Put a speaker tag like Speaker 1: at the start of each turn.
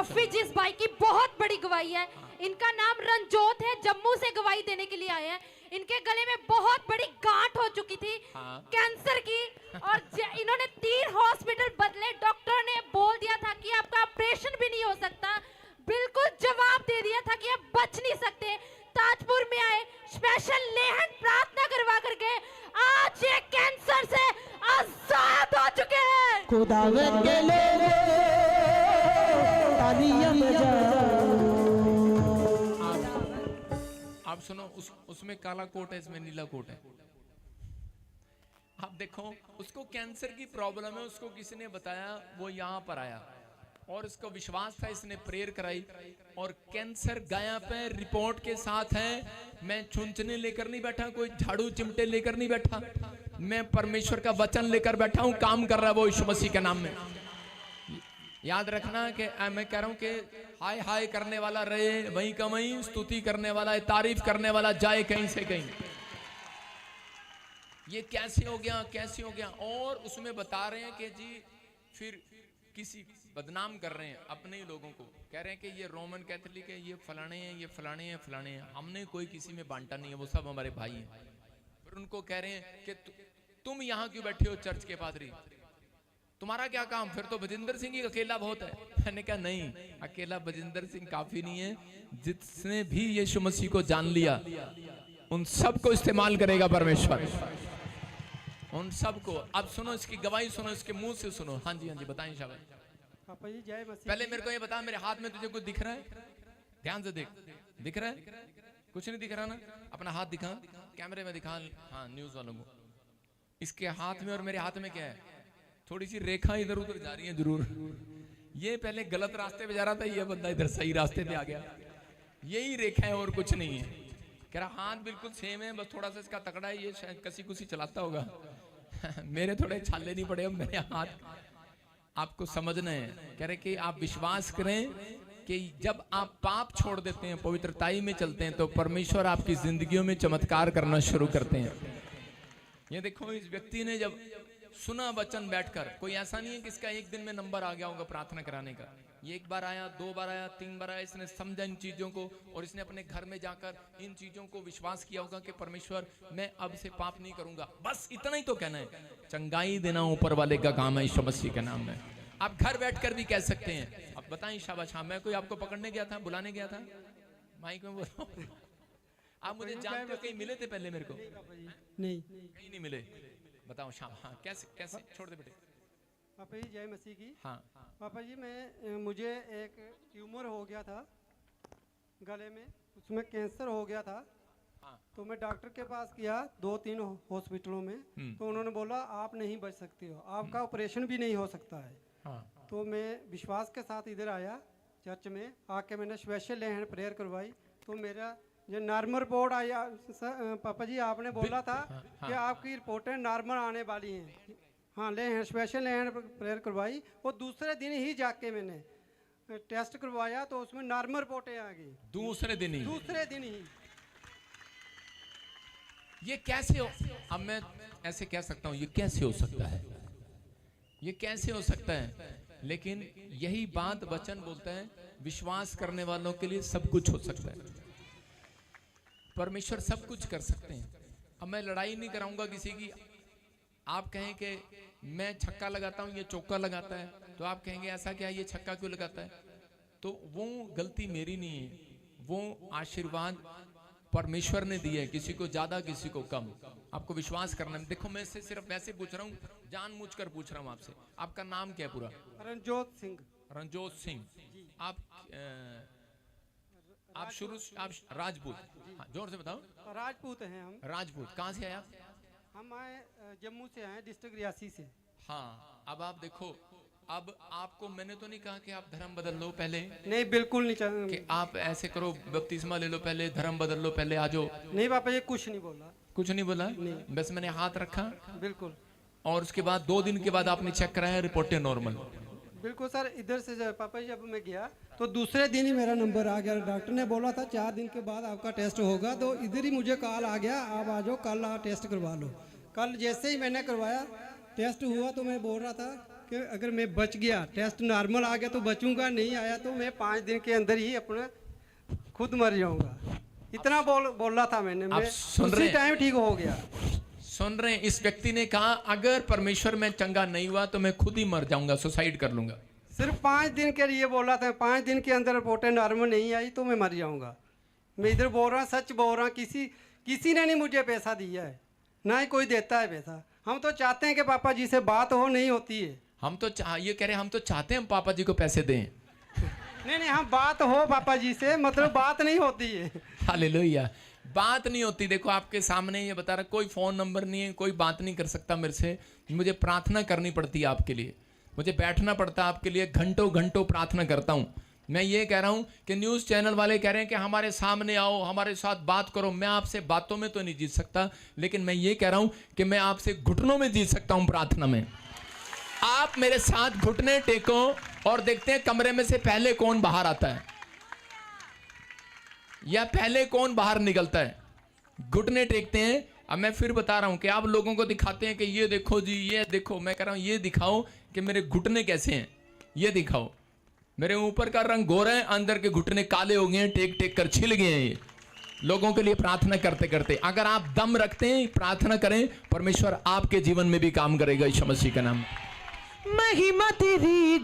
Speaker 1: जिस भाई की बहुत बड़ी गवाही है, इनका नाम रंजोत है, जम्मू से गवाही देने के लिए आए हैं। इनके गले में बहुत बड़ी गांठ हो चुकी थी, कैंसर की, और इन्होंने 3 हॉस्पिटल बदले। डॉक्टर ने बोल दिया था कि आपका ऑपरेशन भी नहीं हो सकता, बिल्कुल जवाब दे दिया था कि आप बच नहीं सकते। ताजपुर में आए, स्पेशल लेहन प्रार्थना करवा करके आज ये कैंसर से आजाद हो चुके हैं।
Speaker 2: खुदावंद के लोगों तालियां बजाओ।
Speaker 3: आप सुनो, उसमें काला कोट है, इसमें नीला कोट है। आप देखो, उसको कैंसर की प्रॉब्लम है, उसको किसी ने बताया, वो यहाँ पर आया और इसको विश्वास था, इसने प्रेयर कराई और कैंसर गायब पे रिपोर्ट के साथ है। मैं छुंचने लेकर नहीं बैठा, कोई झाड़ू चिमटे लेकर नहीं बैठा, मैं परमेश्वर का वचन लेकर बैठा हूं। काम कर रहा है वो यीशु मसीह के नाम में। याद रखना कि मैं कह रहा हूं कि हाय हाय करने वाला रहे वहीं का वहीं, स्तुति करने वाला है, तारीफ करने वाला जाए कहीं से कहीं। ये कैसे हो गया, कैसे हो गया। और उसमें बता रहे हैं कि जी फिर किसी बदनाम कर रहे हैं अपने ही लोगों को, कह रहे हैं कि ये रोमन कैथोलिक है, ये फलाने हैं, ये फलाने हैं, फलाने हैं। हमने कोई किसी में बांटा नहीं है, वो सब हमारे भाई हैं। फिर उनको कह रहे हैं कि तुम यहाँ क्यों बैठे हो चर्च के पादरी, तुम्हारा क्या काम, फिर तो बजिंदर सिंह ही अकेला बहुत है। मैंने कहा नहीं, अकेला बजिंदर सिंह काफी नहीं है, जिसने भी यीशु मसीह को जान लिया उन सबको इस्तेमाल करेगा परमेश्वर, उन सबको। अब सुनो इसकी गवाही, सुनो इसके मुंह से सुनो। हाँ जी, हाँ जी, बताएं शाबाश।
Speaker 2: पापा जी जय मसीह।
Speaker 3: पहले मेरे को ये बता, मेरे हाथ में तुझे कुछ दिख रहा है? ध्यान से देख, दिख रहा है? कुछ नहीं दिख रहा ना? अपना हाथ दिखा, कैमरे में दिखा, हाँ न्यूज वालों को। इसके हाथ में और मेरे हाथ में क्या है? थोड़ी सी रेखा इधर उधर जा रही है जरूर। ये पहले गलत रास्ते पे जा रहा था, ये बंदा इधर सही रास्ते पे आ गया। यही रेखा है और कुछ नहीं है। कह रहा हाथ बिल्कुल सेम है, बस थोड़ा सा इसका तकड़ा है, ये शायद कसी कुसी चलाता होगा। मेरे थोड़े छाले नहीं पड़े, मेरे हाथ आपको समझना है। कह रहे कि आप विश्वास करें कि जब आप पाप छोड़ देते हैं, पवित्रताई में चलते हैं, तो परमेश्वर आपकी जिंदगियों में चमत्कार करना शुरू करते हैं। ये देखो, इस व्यक्ति ने जब सुना वचन बैठकर, कोई ऐसा नहीं है कि इसका एक दिन में नंबर आ गया होगा प्रार्थना कराने का। ये एक बार आया, 2 बार आया, 3 बार आया, इसने समझा इन चीजों को और इसने अपने घर में जाकर इन चीजों को विश्वास किया होगा कि परमेश्वर मैं अब से पाप नहीं करूंगा। बस इतना ही तो कहना है। चंगाई देना ऊपर वाले का काम है, यीशु मसीह के नाम में। आप घर बैठकर भी कह सकते हैं। अब बताएं शाबाश। हाँ, मैं कोई आपको पकड़ने गया था, बुलाने गया था, माइक में बोलो। आप मुझे जानते हो, कहीं मिले थे पहले मेरे को?
Speaker 2: नहीं,
Speaker 3: कहीं नहीं मिले। बताओ शाम। हाँ, कैसे कैसे? छोड़ दे बेटे।
Speaker 2: पापा जी जय मसीह की।
Speaker 3: हाँ
Speaker 2: पापा जी मुझे एक ट्यूमर हो गया था गले में, उसमें कैंसर हो गया था।
Speaker 3: हाँ।
Speaker 2: तो मैं डॉक्टर के पास गया 2-3 हॉस्पिटलों में, तो उन्होंने बोला आप नहीं बच सकते हो, आपका ऑपरेशन भी नहीं हो सकता है।
Speaker 3: हाँ।
Speaker 2: तो मैं विश्वास के साथ इधर आया चर्च में, आके मैंने स्पेशल हैंड प्रेयर करवाई, तो मेरा जो नॉर्मल रिपोर्ट आया। पापा जी आपने बोला था कि आपकी रिपोर्टें नॉर्मल आने वाली हैं। हाँ, स्पेशल हैंड प्रेयर करवाई, वो दूसरे दिन ही जाके मैंने टेस्ट करवाया तो उसमें नॉर्मल रिपोर्टें आ गई।
Speaker 3: दूसरे दिन ही?
Speaker 2: दूसरे दिन ही।
Speaker 3: ये कैसे हो? अब मैं ऐसे कह सकता हूं, ये कैसे हो सकता है, ये कैसे हो सकता है? लेकिन यही बात वचन बोलता है, विश्वास करने वालों के लिए सब कुछ हो सकता है। परमेश्वर सब कुछ कर सकते हैं। अब मैं लड़ाई नहीं कराऊंगा किसी की। आप कहें कि मैं छक्का लगाता हूं, ये चौका लगाता है, तो आप कहेंगे ऐसा क्या, ये छक्का क्यों लगाता है? तो वो गलती मेरी नहीं है, वो आशीर्वाद परमेश्वर ने दिया है, किसी को ज्यादा किसी को कम। आपको विश्वास करना है। देखो, मैं इससे सिर्फ वैसे पूछ रहा हूँ, जानबूझकर पूछ रहा हूँ आपसे। आपका नाम क्या है पूरा?
Speaker 2: रंजोत सिंह।
Speaker 3: रंजोत सिंह। आप शुरू, आप राजपूत? हाँ, जोर से बताओ।
Speaker 2: राजपूत हैं हम।
Speaker 3: राजपूत। कहाँ से आया?
Speaker 2: हम आए जम्मू से आए, डिस्ट्रिक्ट रियासी से।
Speaker 3: हाँ। अब आप देखो, अब आपको मैंने तो नहीं कहा कि आप धर्म बदल लो पहले।
Speaker 2: नहीं, बिल्कुल नहीं चाहिए
Speaker 3: कि आप ऐसे करो, बपतिस्मा ले लो पहले, धर्म बदल लो पहले, आ जाओ।
Speaker 2: नहीं पापा जी, कुछ नहीं बोला।
Speaker 3: कुछ नहीं बोला? नहीं। बस मैंने हाथ रखा।
Speaker 2: बिल्कुल।
Speaker 3: और उसके बाद 2 दिन के बाद आपने चेक कराया, रिपोर्टें नॉर्मल।
Speaker 2: बिल्कुल सर। इधर से पापा जी जब मैं गया तो दूसरे दिन ही मेरा नंबर आ गया। डॉक्टर ने बोला था 4 दिन के बाद आपका टेस्ट होगा, तो इधर ही मुझे कॉल आ गया, आप आ जाओ कल, टेस्ट करवा लो। कल जैसे ही मैंने करवाया, टेस्ट हुआ, तो मैं बोल रहा था कि अगर मैं बच गया, टेस्ट नॉर्मल आ गया तो बचूंगा, नहीं आया तो मैं 5 दिन के अंदर ही अपने खुद मर जाऊंगा। इतना बोला था मैंने।
Speaker 3: आप
Speaker 2: मैं
Speaker 3: सुन रहे
Speaker 2: उसी
Speaker 3: हैं?
Speaker 2: टाइम ठीक हो गया।
Speaker 3: सुन रहे हैं? इस व्यक्ति ने कहा अगर परमेश्वर में चंगा नहीं हुआ तो मैं खुद ही मर जाऊंगा, सुसाइड कर लूंगा।
Speaker 2: सिर्फ 5 दिन के लिए बोला था। 5 दिन के अंदर रिपोर्टें नॉर्मल नहीं आई तो मैं मर जाऊंगा। मैं इधर बोल रहा हूँ, सच बोल रहा हूँ। किसी ने नहीं मुझे पैसा दिया है, ना ही कोई देता है पैसा। हम तो चाहते हैं कि पापा जी से बात हो, नहीं होती है।
Speaker 3: हम तो ये कह रहे हैं हम तो चाहते हैं हम पापा जी को पैसे दें।
Speaker 2: नहीं, हम बात हो पापा जी से, मतलब बात नहीं होती है।
Speaker 3: हालेलुया। बात नहीं होती। देखो आपके सामने ये बता रहा, कोई फोन नंबर नहीं है, कोई बात नहीं कर सकता मेरे से। मुझे प्रार्थना करनी पड़ती है आपके लिए, मुझे बैठना पड़ता है आपके लिए, घंटों घंटों प्रार्थना करता हूँ। मैं ये कह रहा हूँ कि न्यूज़ चैनल वाले कह रहे हैं कि हमारे सामने आओ, हमारे साथ बात करो। मैं आपसे बातों में तो नहीं जीत सकता, लेकिन मैं ये कह रहा हूँ कि मैं आपसे घुटनों में जीत सकता हूँ प्रार्थना में। आप मेरे साथ घुटने टेको और देखते हैं कमरे में से पहले कौन बाहर आता है या पहले कौन बाहर निकलता है। घुटने टेकते हैं। अब मैं फिर बता रहा हूं कि आप लोगों को दिखाते हैं कि ये देखो जी, ये देखो। मैं कह रहा हूं ये दिखाओ कि मेरे घुटने कैसे हैं, ये दिखाओ। मेरे ऊपर का रंग गोरा है, अंदर के घुटने काले हो गए हैं, टेक टेक कर छिल गए हैं। ये लोगों के लिए प्रार्थना करते करते अगर आप दम रखते हैं, प्रार्थना करें, परमेश्वर आपके जीवन में भी काम करेगा। यीशु मसीह का नाम।
Speaker 4: महिमा तेरी